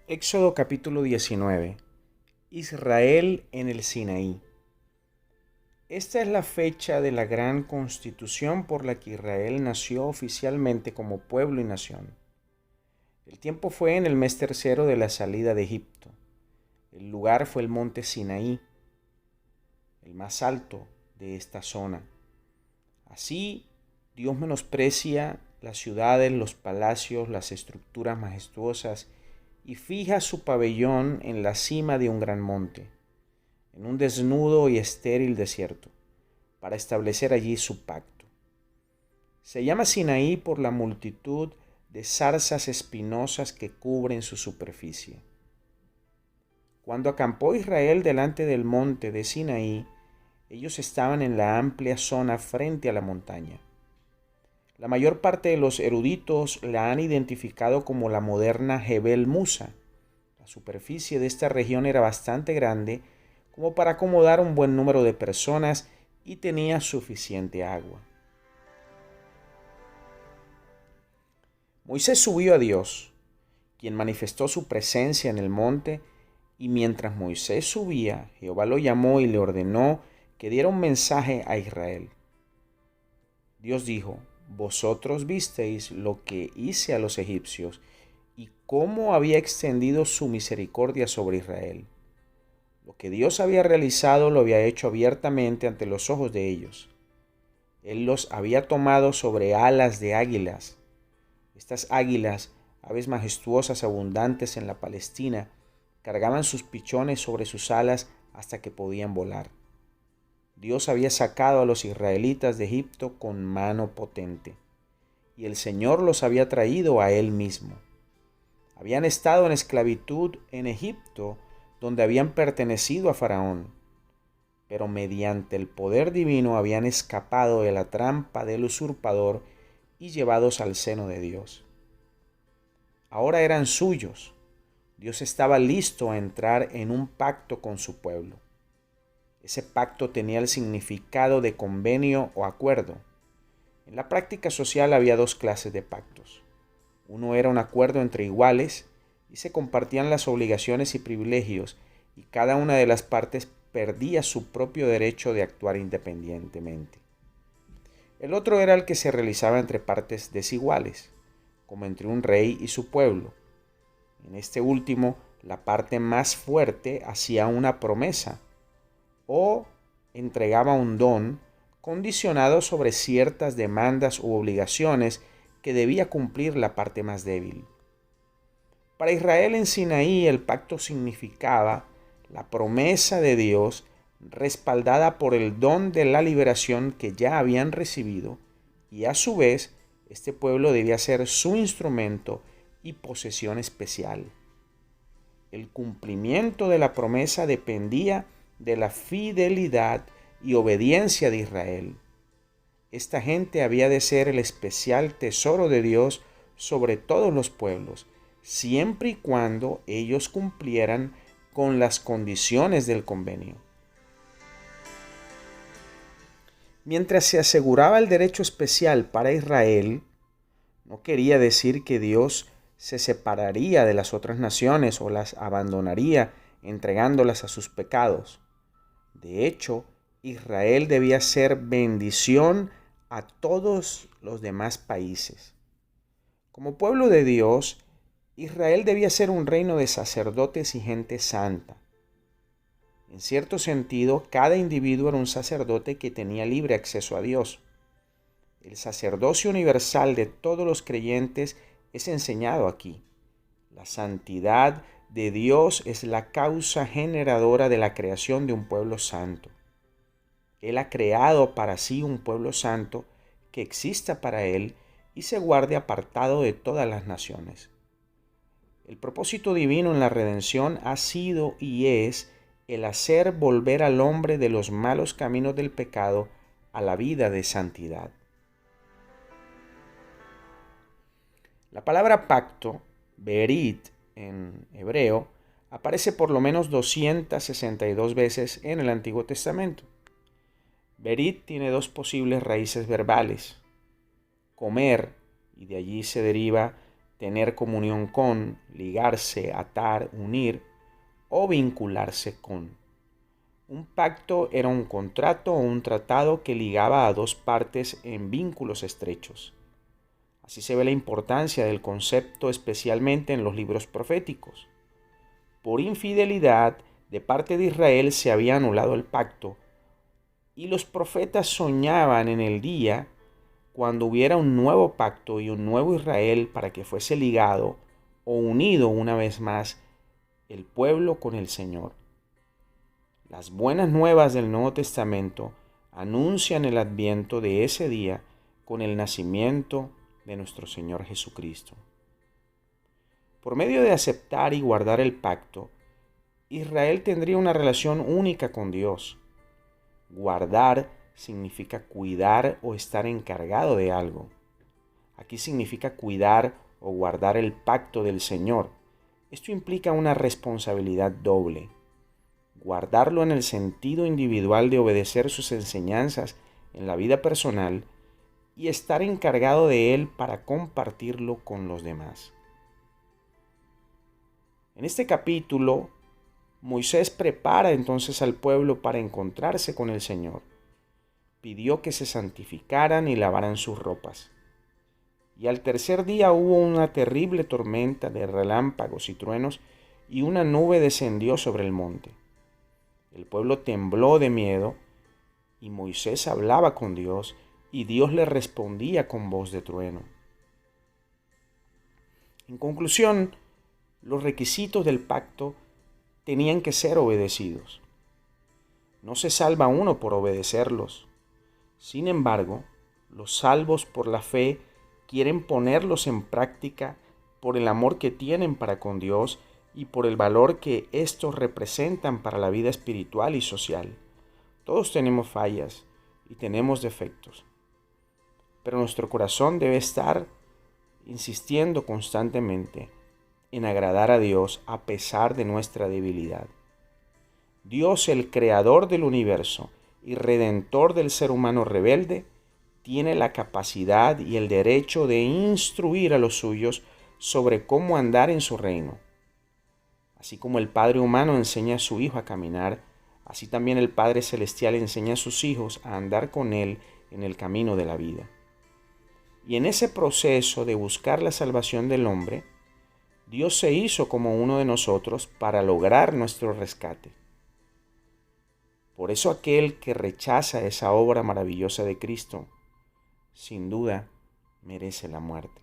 Éxodo capítulo 19. Israel en el Sinaí. Esta es la fecha de la gran constitución por la que Israel nació oficialmente como pueblo y nación. El tiempo fue en el mes tercero de la salida de Egipto. El lugar fue el monte Sinaí, el más alto de esta zona. Así, Dios menosprecia las ciudades, los palacios, las estructuras majestuosas y fija su pabellón en la cima de un gran monte, en un desnudo y estéril desierto, para establecer allí su pacto. Se llama Sinaí por la multitud de zarzas espinosas que cubren su superficie. Cuando acampó Israel delante del monte de Sinaí, ellos estaban en la amplia zona frente a la montaña. La mayor parte de los eruditos la han identificado como la moderna Jebel Musa. La superficie de esta región era bastante grande como para acomodar un buen número de personas y tenía suficiente agua. Moisés subió a Dios, quien manifestó su presencia en el monte, y mientras Moisés subía, Jehová lo llamó y le ordenó que diera un mensaje a Israel. Dios dijo: vosotros visteis lo que hice a los egipcios y cómo había extendido su misericordia sobre Israel. Lo que Dios había realizado lo había hecho abiertamente ante los ojos de ellos. Él los había tomado sobre alas de águilas. Estas águilas, aves majestuosas abundantes en la Palestina, cargaban sus pichones sobre sus alas hasta que podían volar. Dios había sacado a los israelitas de Egipto con mano potente, y el Señor los había traído a Él mismo. Habían estado en esclavitud en Egipto, donde habían pertenecido a Faraón, pero mediante el poder divino habían escapado de la trampa del usurpador y llevados al seno de Dios. Ahora eran suyos. Dios estaba listo a entrar en un pacto con su pueblo. Ese pacto tenía el significado de convenio o acuerdo. En la práctica social había dos clases de pactos. Uno era un acuerdo entre iguales y se compartían las obligaciones y privilegios, y cada una de las partes perdía su propio derecho de actuar independientemente. El otro era el que se realizaba entre partes desiguales, como entre un rey y su pueblo. En este último, la parte más fuerte hacía una promesa o entregaba un don condicionado sobre ciertas demandas u obligaciones que debía cumplir la parte más débil. Para Israel en Sinaí el pacto significaba la promesa de Dios respaldada por el don de la liberación que ya habían recibido, y a su vez este pueblo debía ser su instrumento y posesión especial. El cumplimiento de la promesa dependía de la fidelidad y obediencia de Israel. Esta gente había de ser el especial tesoro de Dios sobre todos los pueblos, siempre y cuando ellos cumplieran con las condiciones del convenio. Mientras se aseguraba el derecho especial para Israel, no quería decir que Dios se separaría de las otras naciones o las abandonaría entregándolas a sus pecados. De hecho, Israel debía ser bendición a todos los demás países. Como pueblo de Dios, Israel debía ser un reino de sacerdotes y gente santa. En cierto sentido, cada individuo era un sacerdote que tenía libre acceso a Dios. El sacerdocio universal de todos los creyentes es enseñado aquí. La santidad de Dios es la causa generadora de la creación de un pueblo santo. Él ha creado para sí un pueblo santo que exista para Él y se guarde apartado de todas las naciones. El propósito divino en la redención ha sido y es el hacer volver al hombre de los malos caminos del pecado a la vida de santidad. La palabra pacto, berit en hebreo, aparece por lo menos 262 veces en el Antiguo Testamento. Berit tiene dos posibles raíces verbales: comer, y de allí se deriva tener comunión con, ligarse, atar, unir o vincularse con. Un pacto era un contrato o un tratado que ligaba a dos partes en vínculos estrechos. Así se ve la importancia del concepto especialmente en los libros proféticos. Por infidelidad de parte de Israel se había anulado el pacto y los profetas soñaban en el día cuando hubiera un nuevo pacto y un nuevo Israel para que fuese ligado o unido una vez más el pueblo con el Señor. Las buenas nuevas del Nuevo Testamento anuncian el adviento de ese día con el nacimiento de nuestro Señor Jesucristo. Por medio de aceptar y guardar el pacto, Israel tendría una relación única con Dios. Guardar significa cuidar o estar encargado de algo. Aquí significa cuidar o guardar el pacto del Señor. Esto implica una responsabilidad doble. Guardarlo en el sentido individual de obedecer sus enseñanzas en la vida personal y estar encargado de él para compartirlo con los demás. En este capítulo, Moisés prepara entonces al pueblo para encontrarse con el Señor. Pidió que se santificaran y lavaran sus ropas. Y al tercer día hubo una terrible tormenta de relámpagos y truenos, y una nube descendió sobre el monte. El pueblo tembló de miedo, y Moisés hablaba con Dios, y Dios le respondía con voz de trueno. En conclusión, los requisitos del pacto tenían que ser obedecidos. No se salva uno por obedecerlos. Sin embargo, los salvos por la fe quieren ponerlos en práctica por el amor que tienen para con Dios y por el valor que estos representan para la vida espiritual y social. Todos tenemos fallas y tenemos defectos, pero nuestro corazón debe estar insistiendo constantemente en agradar a Dios a pesar de nuestra debilidad. Dios, el creador del universo y redentor del ser humano rebelde, tiene la capacidad y el derecho de instruir a los suyos sobre cómo andar en su reino. Así como el Padre humano enseña a su Hijo a caminar, así también el Padre celestial enseña a sus hijos a andar con Él en el camino de la vida. Y en ese proceso de buscar la salvación del hombre, Dios se hizo como uno de nosotros para lograr nuestro rescate. Por eso aquel que rechaza esa obra maravillosa de Cristo, sin duda, merece la muerte.